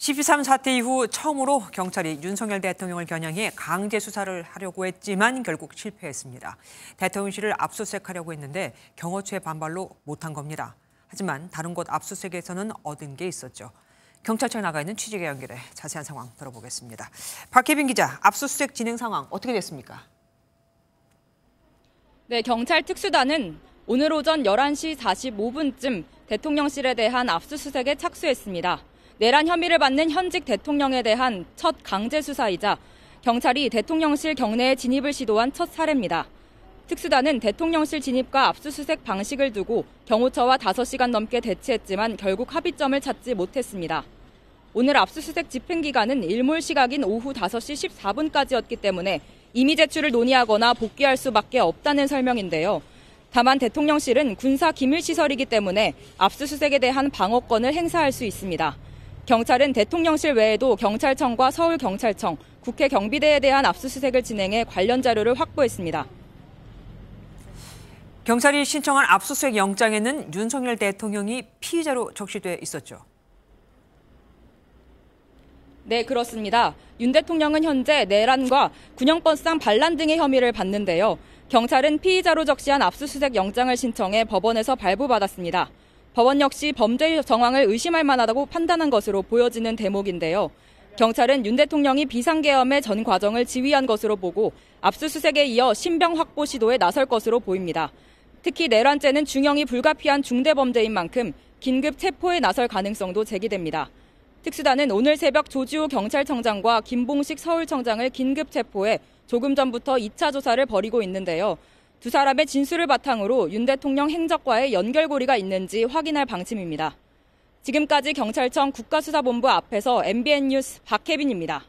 12.3 사태 이후 처음으로 경찰이 윤석열 대통령을 겨냥해 강제 수사를 하려고 했지만 결국 실패했습니다. 대통령실을 압수수색하려고 했는데 경호처의 반발로 못한 겁니다. 하지만 다른 곳 압수수색에서는 얻은 게 있었죠. 경찰청에 나가 있는 취재계 연결해 자세한 상황 들어보겠습니다. 박혜빈 기자, 압수수색 진행 상황 어떻게 됐습니까? 네, 경찰 특수단은 오늘 오전 11시 45분쯤 대통령실에 대한 압수수색에 착수했습니다. 내란 혐의를 받는 현직 대통령에 대한 첫 강제 수사이자 경찰이 대통령실 경내에 진입을 시도한 첫 사례입니다. 특수단은 대통령실 진입과 압수수색 방식을 두고 경호처와 5시간 넘게 대치했지만 결국 합의점을 찾지 못했습니다. 오늘 압수수색 집행기간은 일몰 시각인 오후 5시 14분까지였기 때문에 임의 제출을 논의하거나 복귀할 수밖에 없다는 설명인데요. 다만 대통령실은 군사 기밀시설이기 때문에 압수수색에 대한 방어권을 행사할 수 있습니다. 경찰은 대통령실 외에도 경찰청과 서울경찰청, 국회 경비대에 대한 압수수색을 진행해 관련 자료를 확보했습니다. 경찰이 신청한 압수수색 영장에는 윤석열 대통령이 피의자로 적시돼 있었죠. 네, 그렇습니다. 윤 대통령은 현재 내란과 군형법상 반란 등의 혐의를 받는데요. 경찰은 피의자로 적시한 압수수색 영장을 신청해 법원에서 발부받았습니다. 법원 역시 범죄 정황을 의심할 만하다고 판단한 것으로 보여지는 대목인데요. 경찰은 윤 대통령이 비상계엄의 전 과정을 지휘한 것으로 보고 압수수색에 이어 신병 확보 시도에 나설 것으로 보입니다. 특히 내란죄는 중형이 불가피한 중대범죄인 만큼 긴급 체포에 나설 가능성도 제기됩니다. 특수단은 오늘 새벽 조지호 경찰청장과 김봉식 서울청장을 긴급 체포해 조금 전부터 2차 조사를 벌이고 있는데요. 두 사람의 진술을 바탕으로 윤 대통령 행적과의 연결고리가 있는지 확인할 방침입니다. 지금까지 경찰청 국가수사본부 앞에서 MBN 뉴스 박혜빈입니다.